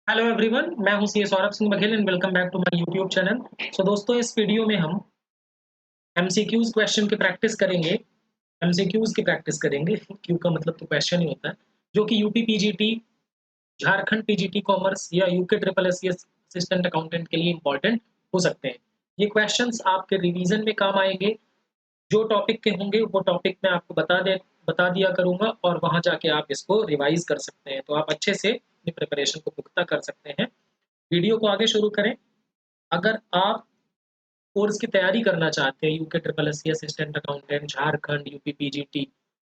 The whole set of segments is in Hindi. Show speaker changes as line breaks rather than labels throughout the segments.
हेलो एवरीवन, मैं हूं CA Saurabh Singh Baghel and welcome back to my YouTube channel. So दोस्तों, इस वीडियो में हम एमसीक्यूज क्वेश्चन की प्रैक्टिस करेंगे। एमसीक्यूज की प्रैक्टिस करेंगे। क्यू का मतलब तो क्वेश्चन ही होता है, जो कि UP PGT, Jharkhand PGT commerce या UK triple SCS assistant accountant के लिए इंपॉर्टेंट हो सकते हैं। ये क्वेश्चंस आपके रिवीजन में काम आएंगे। जो टॉपिक के होंगे वो टॉपिक मैं आपको बता दिया करूंगा और वहां जाके आप इसको रिवाइज कर सकते हैं, तो आप अच्छे से अपनी प्रिपरेशन को पुख्ता कर सकते हैं। वीडियो को आगे शुरू करें। अगर आप कोर्स की तैयारी करना चाहते हैं, UK triple S C assistant accountant Jharkhand UP PGT,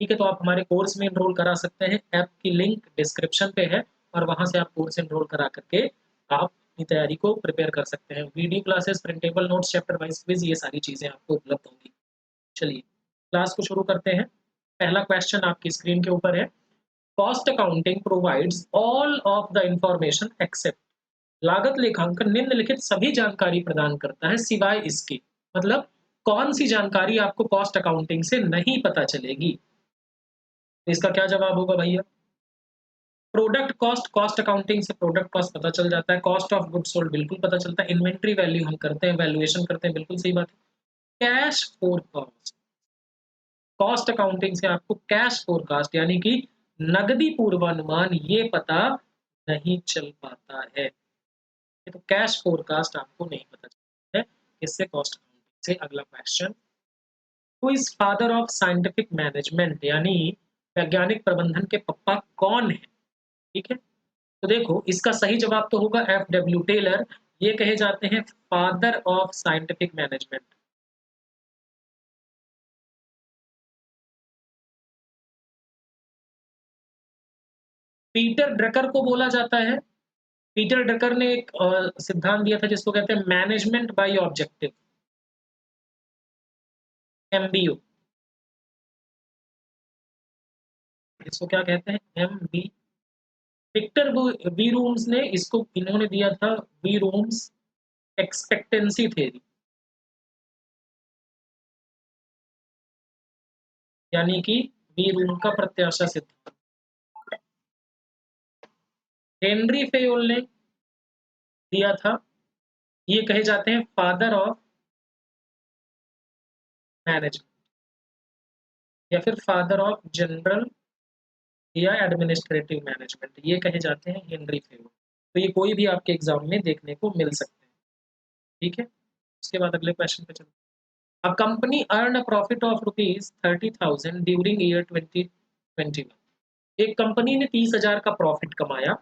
ठीक है, तो आप हमारे कोर्स में एनरोल करा सकते हैं। ऐप की लिंक डिस्क्रिप्शन पे है और वहां से आप कोर्स एनरोल करा करके आप अपनी तैयारी को प्रिपेयर कर सकते हैं। Video classes, printable notes, chapter wise quiz, ये सारी चीजें आपको उपलब्ध होंगी। चलिए क्लास को शुरू करते हैं। पहला क्वेश्चन आपकी स्क्रीन के ऊपर है। Cost accounting provides all of the information except. लागत लेखांकन निम्नलिखित सभी जानकारी प्रदान करता है सिवाय इसके। मतलब कौन सी जानकारी आपको कॉस्ट अकाउंटिंग से नहीं पता चलेगी? तो इसका क्या जवाब होगा भैया? प्रोडक्ट कॉस्ट, कॉस्ट अकाउंटिंग से प्रोडक्ट कॉस्ट पता चल जाता है। कॉस्ट ऑफ गुड्स सोल्ड बिल्कुल पता चलता है। इन्वेंट्री वैल्यू हम करते हैं, वैल्यूएशन करते हैं, बिल्कुल सही बात है। कैश फोरकास्ट, कॉस्ट अकाउंटिंग से आपको कैश फोरकास्ट यानी कि नकदी पूर्वानुमान ये पता नहीं चल पाता है। तो कैश फोरकास्ट आपको नहीं पता चलता है इससे कॉस्ट अकाउंटिंग से। अगला question, who is father of scientific management, यानी वैज्ञानिक प्रबंधन के पप्पा कौन है? ठीक है, तो देखो इसका सही जवाब तो होगा एफ डब्ल्यू टेलर। ये कहे जाते हैं father of scientific management. Peter Drucker को बोला जाता है। पीटर ड्रकर ने एक सिद्धांत दिया था जिसको कहते हैं मैनेजमेंट बाय ऑब्जेक्टिव, एमबीओ। इसको क्या कहते हैं? एमबी। विक्टर वी रूम्स ने इसको, इन्होंने दिया था वी रूम्स एक्सपेक्टेंसी थ्योरी, यानी कि वी रूम का प्रत्याशा सिद्धांत। हेनरी फेयोल ने दिया था, ये कहे जाते हैं फादर ऑफ मैनेजमेंट या फिर फादर ऑफ जनरल या एडमिनिस्ट्रेटिव मैनेजमेंट, ये कहे जाते हैं हेनरी फेयोल। तो ये कोई भी आपके एग्जाम में देखने को मिल सकते हैं। ठीक है, उसके बाद अगले क्वेश्चन पे चलते हैं। A company earn a profit of ₹30,000 during year 2021। एक कंपनी ने 30,000 का प्रॉफिट कमाया।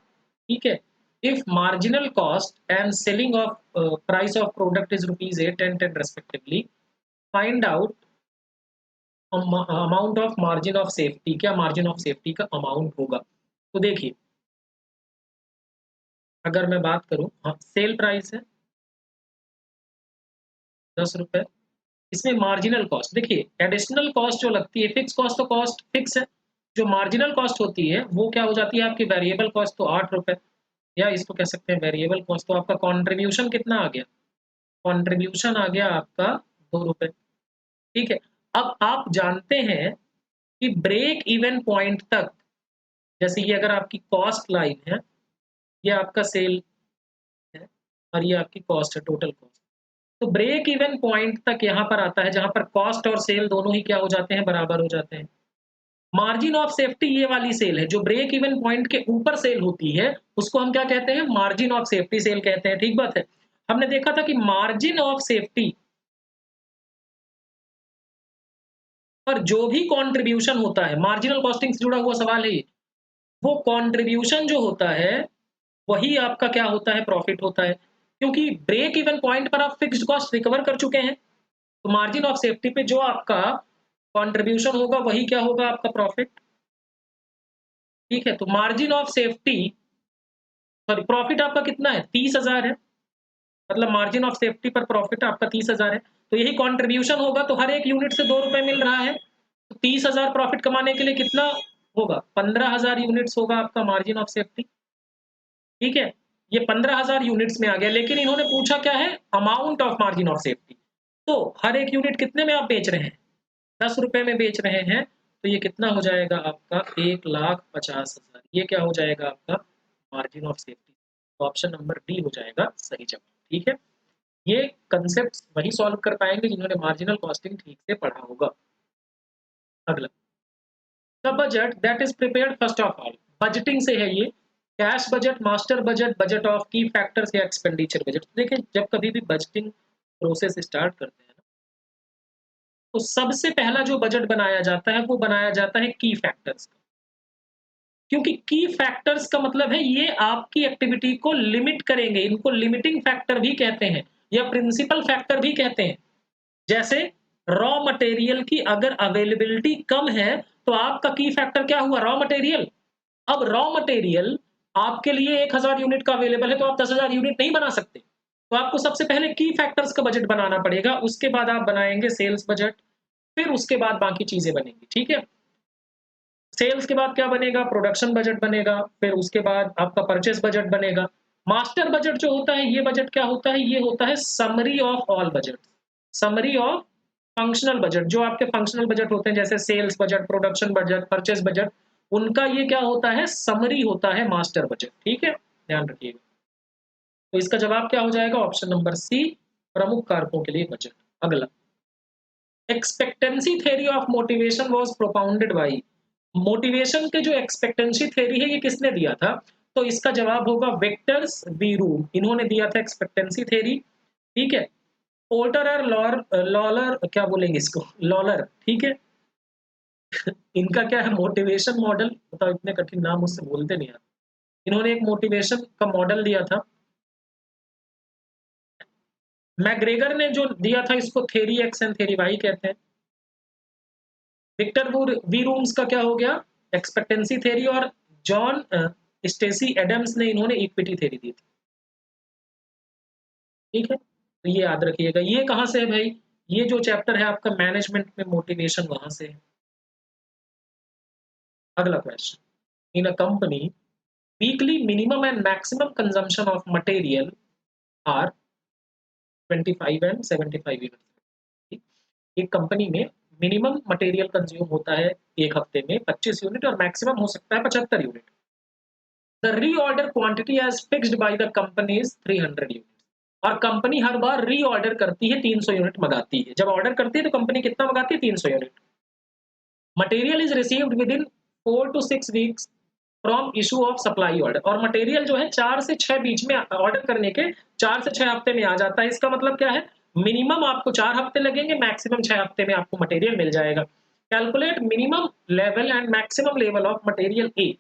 ठीक है, if marginal cost and selling of price of product is ₹8 and 10 respectively, find out amount of margin of safety. क्या मार्जिन ऑफ सेफ्टी का अमाउंट होगा? तो देखिए, अगर मैं बात करूं, हाँ, सेल प्राइस है ₹10। इसमें मार्जिनल कॉस्ट, देखिए एडिशनल कॉस्ट जो लगती है, फिक्स कॉस्ट तो कॉस्ट फिक्स है। जो मार्जिनल कॉस्ट होती है वो क्या हो जाती है आपकी? Variable cost. तो ₹8, या इसको कह सकते हैं वेरिएबल कॉस्ट। तो आपका कंट्रीब्यूशन कितना आ गया? कंट्रीब्यूशन आ गया आपका ₹2। ठीक है, अब आप जानते हैं कि ब्रेक इवन पॉइंट तक, जैसे ये अगर आपकी कॉस्ट लाइन है, ये आपका सेल है और ये आपकी कॉस्ट है, टोटल कॉस्ट। तो ब्रेक इवन पॉइंट तक यहाँ पर आता है जहाँ पर कॉस्ट और सेल दोनों ही क्या हो जाते हैं? बराबर हो जाते हैं। मार्जिन ऑफ सेफ्टी ये वाली सेल है जो ब्रेक इवन पॉइंट के ऊपर सेल होती है, उसको हम क्या कहते हैं? मार्जिन ऑफ सेफ्टी सेल कहते हैं। ठीक बात है। हमने देखा था कि मार्जिन ऑफ सेफ्टी पर जो भी कंट्रीब्यूशन होता है, मार्जिनल कॉस्टिंग से जुड़ा हुआ सवाल है ये, वो कंट्रीब्यूशन जो होता है वही आपका क्या होता है? प्रॉफिट होता है। क्योंकि ब्रेक इवन पॉइंट पर आप फिक्स्ड कॉस्ट रिकवर कर चुके हैं, तो मार्जिन ऑफ सेफ्टी पे जो आपका कंट्रीब्यूशन होगा वही क्या होगा? आपका प्रॉफिट। ठीक है, तो margin of safety, sorry, profit आपका कितना है? 30,000 है। मतलब मार्जिन ऑफ सेफ्टी पर प्रॉफिट आपका 30,000 है, तो यही कंट्रीब्यूशन होगा। तो हर एक यूनिट से ₹2 मिल रहा है, तो 30,000 प्रॉफिट कमाने के लिए कितना होगा? 15,000 यूनिट्स होगा आपका मार्जिन ऑफ सेफ्टी। ठीक है, ये 15,000 यूनिट्स में आ गया, लेकिन इन्होंने पूछा क्या है? Amount of margin of safety. तो हर एक यूनिट कितने में आप बेच रहे हैं? ₹10 में बेच रहे हैं, तो ये कितना हो जाएगा आपका? 1,50,000। ये क्या हो जाएगा आपका? Margin of safety. Option number D हो जाएगा सही जवाब। ठीक है, ये कंसेप्ट वही सॉल्व कर पाएंगे जिन्होंने मार्जिनल कॉस्टिंग ठीक से पढ़ा होगा। अगला, the budget that is prepared first of all, budgeting से है ये, cash budget, master budget, budget of की फैक्टर्स या एक्सपेंडिचर बजट। देखिए जब कभी भी बजटिंग प्रोसेस स्टार्ट करते हैं ना, तो सबसे पहला जो बजट बनाया जाता है वो बनाया जाता है की फैक्टर्स का, क्योंकि की फैक्टर्स का मतलब है ये आपकी एक्टिविटी को लिमिट करेंगे, इनको लिमिटिंग फैक्टर भी कहते हैं या प्रिंसिपल फैक्टर भी कहते हैं। जैसे रॉ मटेरियल की अगर अवेलेबिलिटी कम है तो आपका की फैक्टर क्या हुआ, रॉ मटेरियल। अब रॉ मटेरियल आपके लिए 1000 यूनिट का अवेलेबल है तो आप 10,000 यूनिट नहीं बना सकते, तो आपको सबसे पहले की फैक्टर्स का बजट बनाना पड़ेगा, उसके बाद आप बनाएंगे सेल्स बजट, फिर उसके बाद बाकी चीजें बनेंगी। ठीक है, सेल्स के बाद क्या बनेगा, प्रोडक्शन बजट बनेगा, फिर उसके बाद आपका परचेस बजट बनेगा। मास्टर बजट जो होता है, ये बजट क्या होता है, ये होता है summary of all budget, summary of functional budget. जो आपके फंक्शनल बजट होते हैं जैसे sales budget, production budget, purchase budget, उनका ये क्या होता है, समरी होता है मास्टर बजट। ठीक है, ध्यान रखिएगा। तो इसका जवाब क्या हो जाएगा, ऑप्शन नंबर सी, प्रमुख कारकों के लिए बजट। अगला, expectancy theory of motivation was propounded bye, motivation के जो एक्सपेक्टेंसी थ्योरी है ये किसने दिया था, तो इसका जवाब होगा विक्टर्स वीरूम, इन्होंने दिया था एक्सपेक्टेंसी थ्योरी। ठीक है, पोर्टर और लॉलर, क्या बोलेंगे इसको, लॉलर। ठीक है, इनका क्या है, मोटिवेशन मॉडल, बताओ इतने कठिन नाम मुझसे बोलते नहीं यार। इन्होंने एक मोटिवेशन का मॉडल दिया था। मैग्रेगर ने जो दिया था इसको theory X and theory Y कहते हैं। विक्टर वी रूम्स का क्या हो गया, एक्सपेक्टेंसी थ्योरी, और जॉन स्टेसी एडम्स ने इन्होंने इक्विटी थ्योरी दी थी। ठीक है, तो ये याद रखिएगा। ये कहाँ से है भाई, ये जो चैप्टर है आपका मैनेजमेंट में मोटिवेशन, वहां से है। अगला question, in a company weekly minimum and maximum consumption of material are 25 and 75 unit. एक कंपनी में मिनिमम मटेरियल कंज्यूम होता है एक हफ्ते में 25 यूनिट और मैक्सिमम हो सकता है 75 unit. The reorder quantity as fixed by the company is 300 unit, और कंपनी हर बार रीऑर्डर करती है, 300 यूनिट मंगाती है। जब ऑर्डर करती है तो कंपनी कितना मंगाती है, 300 unit. Material is received with in 4 to 6 weeks from issue of supply order, और मटेरियल जो है 4 से 6 बीच में, ऑर्डर करने के 4 से 6 हफ्ते में आ जाता है। इसका मतलब क्या है, मिनिमम आपको 4 हफ्ते लगेंगे, मैक्सिमम 6 हफ्ते में आपको मटेरियल मिल जाएगा। Calculate minimum level and maximum level of material A,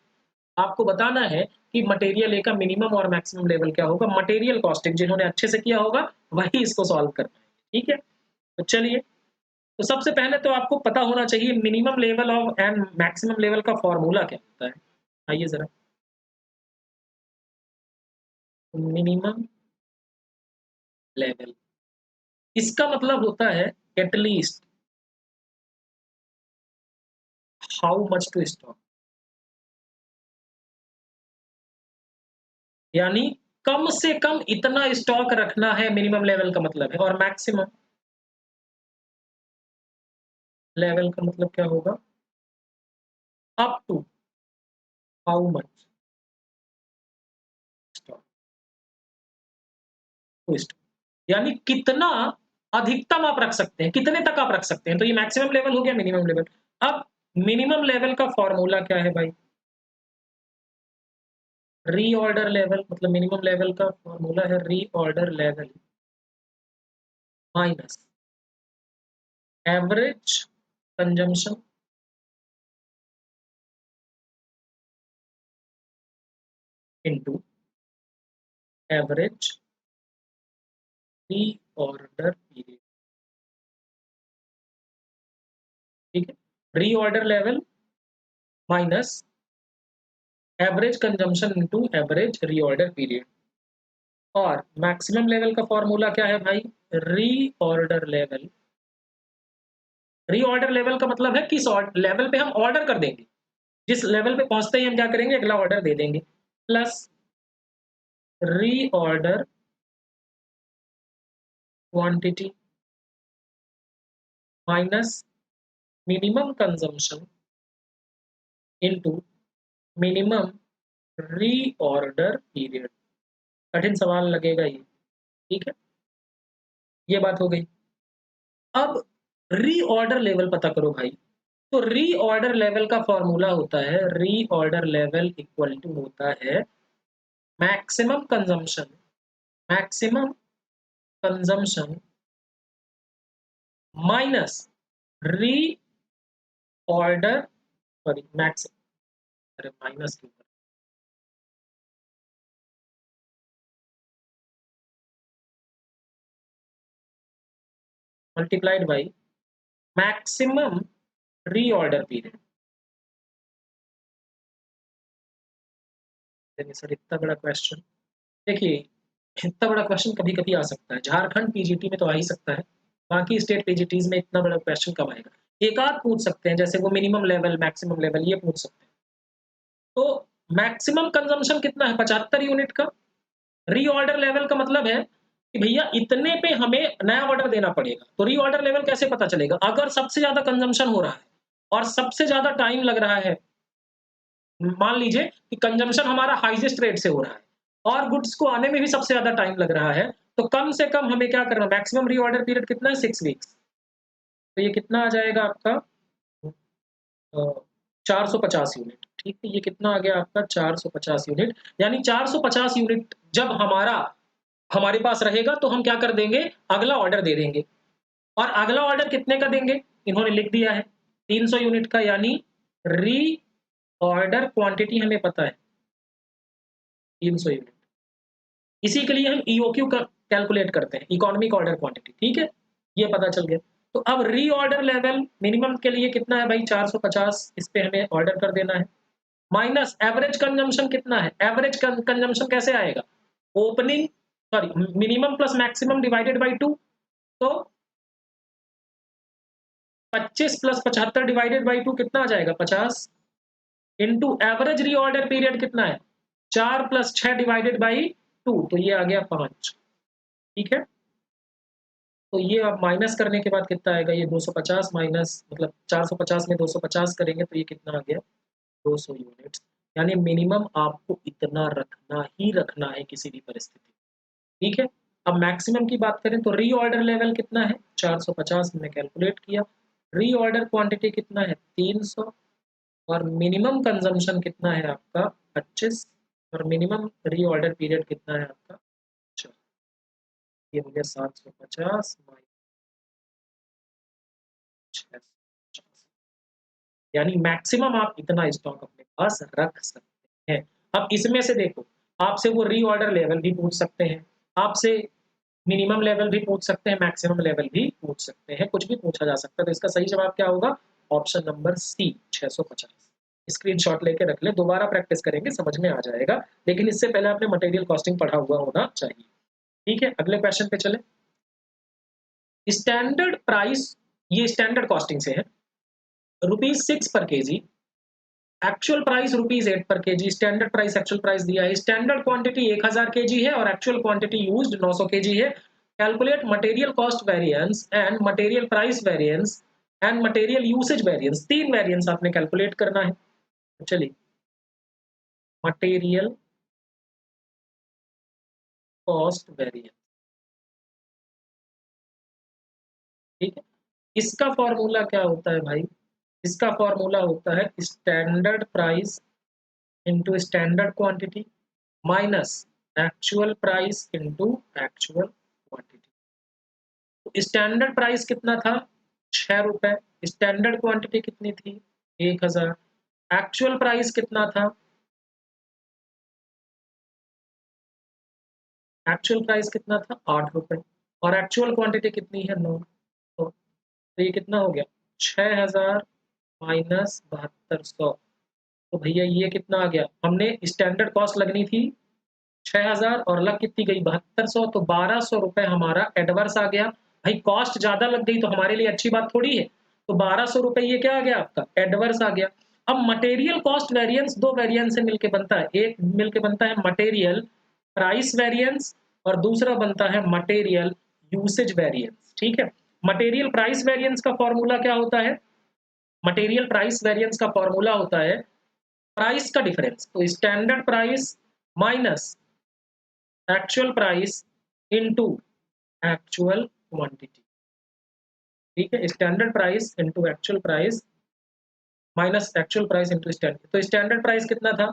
आपको बताना है कि मटेरियल ए का मिनिमम और मैक्सिमम लेवल क्या होगा। मटेरियल कॉस्टिंग जिन्होंने अच्छे से किया होगा वही इसको सॉल्व कर पाएंगे। ठीक है, तो चलिए, तो सबसे पहले तो आपको पता होना चाहिए minimum level of and maximum level का फॉर्मूला क्या होता है। आइए जरा, मिनिमम लेवल, इसका मतलब होता है at least how much to stock, यानी कम से कम इतना स्टॉक रखना है, मिनिमम लेवल का मतलब है। और मैक्सिमम लेवल का मतलब क्या होगा, up to how much stock to stock, यानी कितना अधिकतम आप रख सकते हैं, कितने तक आप रख सकते हैं। तो ये मैक्सिमम लेवल हो गया, मिनिमम लेवल। अब मिनिमम लेवल का फॉर्मूला क्या है भाई, रीऑर्डर लेवल, मतलब मिनिमम लेवल का फॉर्मूला है reorder level minus average consumption into average reorder period. ठीक है, reorder level minus average consumption into average reorder period. और मैक्सिमम लेवल का फॉर्मूला क्या है भाई, रीऑर्डर लेवल, रीऑर्डर लेवल का मतलब है किस लेवल पे हम ऑर्डर कर देंगे, जिस लेवल पे पहुंचते ही हम क्या करेंगे, अगला ऑर्डर दे देंगे, plus reorder quantity minus minimum consumption into minimum reorder period. कठिन सवाल लगेगा ये, ठीक है, ये बात हो गई। अब रीऑर्डर लेवल पता करो भाई। तो रीऑर्डर लेवल का फॉर्मूला होता है, रीऑर्डर लेवल इक्वल टू होता है maximum consumption, maximum consumption minus reorder, sorry max, अरे माइनस क्यों, multiplied by maximum reorder period. Sir इतना बड़ा क्वेश्चन, देखिए इतना बड़ा क्वेश्चन कभी कभी आ सकता है, झारखंड पीजीटी में तो आ ही सकता है, बाकी स्टेट पीजीटीज में इतना बड़ा क्वेश्चन कब आएगा। एक आध पूछ सकते हैं, जैसे वो मिनिमम लेवल मैक्सिमम लेवल ये पूछ सकते हैं। तो मैक्सिमम कंजम्पशन कितना है, 75 यूनिट का। रीऑर्डर लेवल का मतलब है कि भैया इतने पे हमें नया ऑर्डर देना पड़ेगा। तो रीऑर्डर लेवल कैसे पता चलेगा, अगर सबसे ज्यादा कंजम्पशन हो रहा है और सबसे ज्यादा टाइम लग रहा है, मान लीजिए कि कंजम्पशन हमारा हाईएस्ट रेट से हो रहा है और गुड्स को आने में भी सबसे ज्यादा टाइम लग रहा है, तो कम से कम हमें क्या करना, मैक्सिमम रीऑर्डर पीरियड कितना है, 6 वीक्स। तो ये कितना आ जाएगा आपका 450 यूनिट, ठीक है, ये कितना आ गया आपका 450 यूनिट। यानी 450 यूनिट जब हमारा हमारे पास रहेगा तो हम क्या कर देंगे, अगला ऑर्डर दे देंगे। और अगला ऑर्डर कितने का देंगे, इन्होंने लिख दिया है 300 यूनिट का, यानी री ऑर्डर क्वांटिटी हमें पता है 300 यूनिट। इसी के लिए हम ईओक्यू का कैलकुलेट करते हैं, इकोनॉमिक ऑर्डर क्वांटिटी, ठीक है, ये पता चल गया। तो अब री ऑर्डर लेवल मिनिमम के लिए कितना है भाई, 450, इस पे हमें ऑर्डर कर देना है, माइनस एवरेज कंजम्पशन कितना है, एवरेज कंजम्पशन कैसे आएगा, opening, sorry minimum plus maximum divided by 2। तो 25 प्लस 75 डिवाइडेड बाई 2 कितना आ जाएगा, 50, इंटू एवरेज रीऑर्डर पीरियड कितना है, 4 प्लस 6 डिवाइडेड बाई 2, तो ये आ गया 5, ठीक है। तो ये अब माइनस करने के बाद कितना आएगा, ये 250 माइनस, मतलब 450 में 250 करेंगे तो ये कितना आ गया, 200 यूनिट्स। यानी मिनिमम आपको इतना रखना ही रखना है किसी भी परिस्थिति, ठीक है। अब मैक्सिमम की बात करें तो रीऑर्डर लेवल कितना है, 450 हमने कैलकुलेट किया, रीऑर्डर क्वांटिटी कितना है 300, और मिनिमम कंजम्पशन कितना है आपका 25, और मिनिमम रीऑर्डर पीरियड कितना है आपका 4। ये हो गया 750 माइनस 650, यानी मैक्सिमम आप इतना स्टॉक अपने पास रख सकते हैं। अब इसमें से देखो, आपसे वो रीऑर्डर लेवल भी पूछ सकते हैं, आपसे मिनिमम लेवल भी पूछ सकते हैं, मैक्सिमम लेवल भी पूछ सकते हैं, कुछ भी पूछा जा सकता है। तो इसका सही जवाब क्या होगा, ऑप्शन नंबर सी 650। स्क्रीनशॉट लेके रख ले, दोबारा प्रैक्टिस करेंगे समझ में आ जाएगा, लेकिन इससे पहले आपने मटेरियल कॉस्टिंग पढ़ा हुआ होना चाहिए, ठीक है। अगले क्वेश्चन पे चले, स्टैंडर्ड प्राइस, ये स्टैंडर्ड कॉस्टिंग से है, ₹6 पर केजी, एक्चुअल प्राइस ₹8 पर KG, standard price actual price दिया है, स्टैंडर्ड क्वांटिटी 1000 केजी है और एक्चुअल क्वांटिटी यूज्ड 900 केजी है। Calculate material cost variance and material price variance and material usage variance, तीन वेरिएंस आपने कैलकुलेट करना है। तो चलिए, मटेरियल कॉस्ट वेरिएंस, ठीक है, इसका फॉर्मूला क्या होता है भाई, इसका फॉर्मूला होता है standard price into standard quantity minus actual price into actual quantity. तो स्टैंडर्ड प्राइस कितना था, ₹6, स्टैंडर्ड क्वांटिटी कितनी थी 1000, एक्चुअल प्राइस कितना था, एक्चुअल प्राइस कितना था ₹8, और एक्चुअल क्वांटिटी कितनी है 9। तो ये कितना हो गया 6000 माइनस 7200। तो भैया ये कितना आ गया, हमने स्टैंडर्ड कॉस्ट लगनी थी 6000 और लग कितनी गई 7200, तो ₹1200 हमारा एडवर्स आ गया। भाई कॉस्ट ज्यादा लग गई तो हमारे लिए अच्छी बात थोड़ी है, तो ₹1200 ये क्या आ गया आपका एडवर्स आ गया। अब मटेरियल कॉस्ट वेरिएंस दो वेरिएंस से मिलके बनता है, एक मिलके बनता है मटेरियल प्राइस वेरिएंस और दूसरा बनता है मटेरियल यूसेज वेरिएंस, ठीक है। मटेरियल प्राइस वेरिएंस का फॉर्मूला क्या होता है, मटेरियल प्राइस वेरिएंस का फॉर्मूला होता है प्राइस का डिफरेंस, तो standard price minus actual price into actual quantity, ठीक है, standard price into actual price minus actual price into standard. तो स्टैंडर्ड प्राइस कितना था,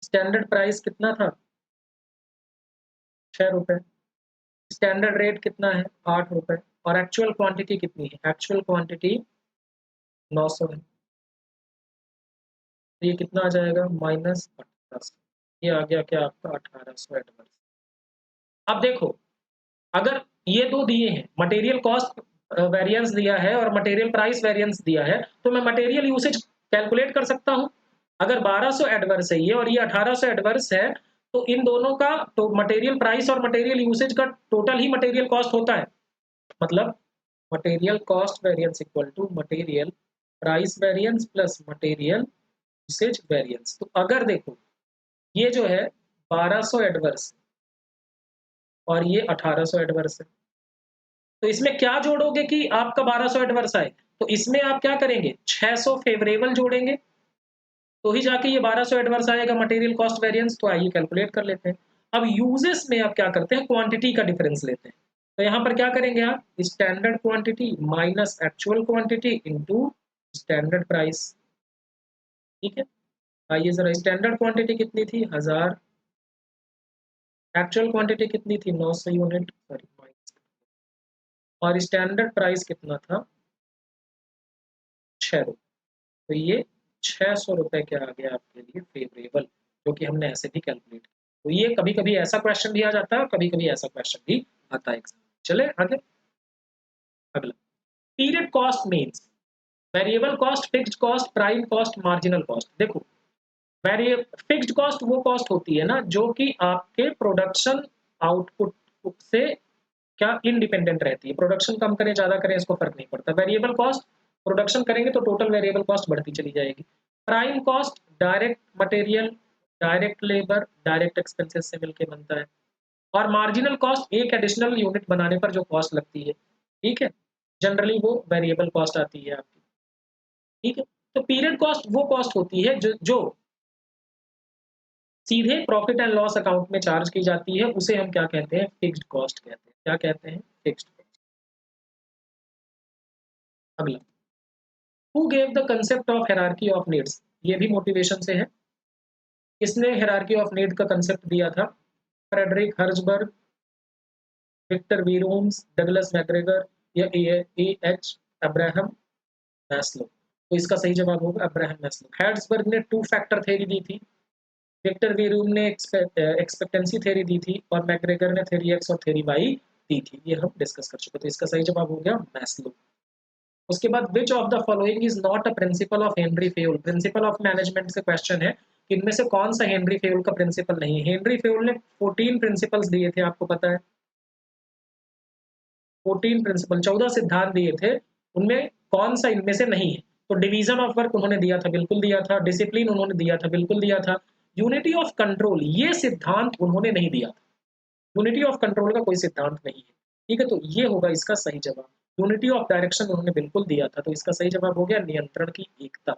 स्टैंडर्ड प्राइस कितना था, 6 रुपए। स्टैंडर्ड रेट कितना है, 8 रुपए। और एक्चुअल क्वांटिटी कितनी है, एक्चुअल क्वांटिटी 900 है। तो ये कितना आ जाएगा, माइनस 1800। ये आ गया क्या आपका 1800 एडवर्स। अब देखो, अगर ये दो दिए हैं, मटेरियल कॉस्ट वेरिएंस दिया है और मटेरियल प्राइस वेरिएंस दिया है, तो मैं मटेरियल यूसेज कैलकुलेट कर सकता हूं। अगर 1200 एडवर्स है ये और ये 1800 एडवर्स है, तो इन दोनों का तो मटेरियल प्राइस और मटेरियल यूसेज का टोटल ही मटेरियल कॉस्ट होता है। मतलब material cost variance equal to material price variance plus material usage variance. तो अगर देखो ये जो है 1200 एडवर्स और ये 1800 एडवर्स है, तो इसमें क्या जोड़ोगे कि आपका 1200 एडवर्स आए, तो इसमें आप क्या करेंगे, 600 फेवरेबल जोड़ेंगे, तो ही जाके ये 1200 एडवर्स आएगा मटेरियल कॉस्ट वेरिएंस। तो आइए कैलकुलेट कर लेते हैं। अब यूजेस में आप क्या करते हैं, क्वांटिटी का डिफरेंस लेते हैं। तो यहाँ पर क्या करेंगे आप, standard quantity minus actual quantity into standard price, ठीक है। आइए जरा, स्टैंडर्ड क्वांटिटी कितनी थी, 1000, एक्चुअल क्वांटिटी कितनी थी, 900 यूनिट, सॉरी, और स्टैंडर्ड प्राइस कितना था, 6 रुपये। तो ये 600 रुपए के आ गया आपके लिए फेवरेबल, जो कि हमने ऐसे भी कैलकुलेट किया। तो ये कभी कभी ऐसा क्वेश्चन भी आ जाता है और कभी कभी ऐसा क्वेश्चन भी आता है एग्जाम। चले आगे, अगला, period cost means variable cost, fixed cost, prime cost, marginal cost. देखो, फिक्स्ड कॉस्ट वो कॉस्ट होती है ना जो कि आपके प्रोडक्शन आउटपुट से क्या इंडिपेंडेंट रहती है। प्रोडक्शन कम करें ज्यादा करें इसको फर्क नहीं पड़ता। वेरिएबल कॉस्ट, प्रोडक्शन करेंगे तो टोटल वेरिएबल कॉस्ट बढ़ती चली जाएगी। Prime cost direct material, direct labour, direct expenses से मिलके बनता है। और मार्जिनल कॉस्ट एक एडिशनल यूनिट बनाने पर जो कॉस्ट लगती है, ठीक है, जनरली वो वेरिएबल कॉस्ट आती है आपकी, ठीक है। तो पीरियड कॉस्ट वो कॉस्ट होती है जो सीधे प्रॉफिट एंड लॉस अकाउंट में चार्ज की जाती है, उसे हम क्या कहते हैं, फिक्स्ड कॉस्ट कहते हैं। क्या कहते हैं, फिक्स्ड कॉस्ट। अगला, who gave the concept of hierarchy of needs, ये भी मोटिवेशन से है। किसने हायरार्की ऑफ नीड का कंसेप्ट दिया था, Frederick Herzberg, Victor Vroom's, Douglas McGregor या ए एच अब्राहम मैस्लो। तो इसका सही जवाब होगा अब्राहम मैस्लो। हर्जबर्ग ने टू फैक्टर थ्योरी दी थी, विक्टर वीरूम ने एक्सपेक्टेंसी थ्योरी दी थी और मैग्रेगर ने थ्योरी एक्स और थ्योरी वाई दी थी। ये हम डिस्कस कर चुके। तो इसका सही जवाब हो गया मैस्लो। उसके बाद which of the following is not a principle of Henri Fayol. Principle of management से क्वेश्चन है कि इनमें से कौन सा हेनरी फेउल का प्रिंसिपल नहीं है। हेनरी फेउल ने 14 प्रिंसिपल्स दिए थे, आपको पता है, 14 प्रिंसिपल, 14 सिद्धांत दिए थे, उनमें कौन सा इनमें से नहीं है। तो डिवीजन ऑफ वर्क उन्होंने दिया था, बिल्कुल दिया था। डिसिप्लिन उन्होंने दिया था, बिल्कुल दिया था। यूनिटी ऑफ कंट्रोल ये सिद्धांत उन्होंने नहीं दिया था। यूनिटी ऑफ कंट्रोल का कोई सिद्धांत नहीं है, ठीक है। तो ये होगा इसका सही जवाब। यूनिटी ऑफ डायरेक्शन उन्होंने बिल्कुल दिया था, तो इसका सही जवाब हो गया नियंत्रण की एकता।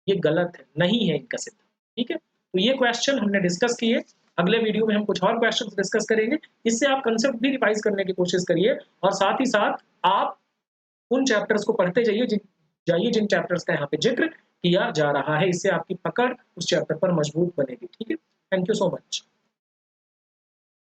ये गलत है, नहीं है इनका सिद्धांत, ठीक है। तो ये क्वेश्चन हमने डिस्कस किए। अगले वीडियो में हम कुछ और क्वेश्चंस डिस्कस करेंगे। इससे आप कंसेप्ट भी रिवाइज करने की कोशिश करिए और साथ ही साथ आप उन चैप्टर्स को पढ़ते जाइए जिन चैप्टर्स का यहाँ पे जिक्र किया जा रहा है। इससे आपकी पकड़ उस चैप्टर पर मजबूत बनेगी, ठीक है। Thank you so much.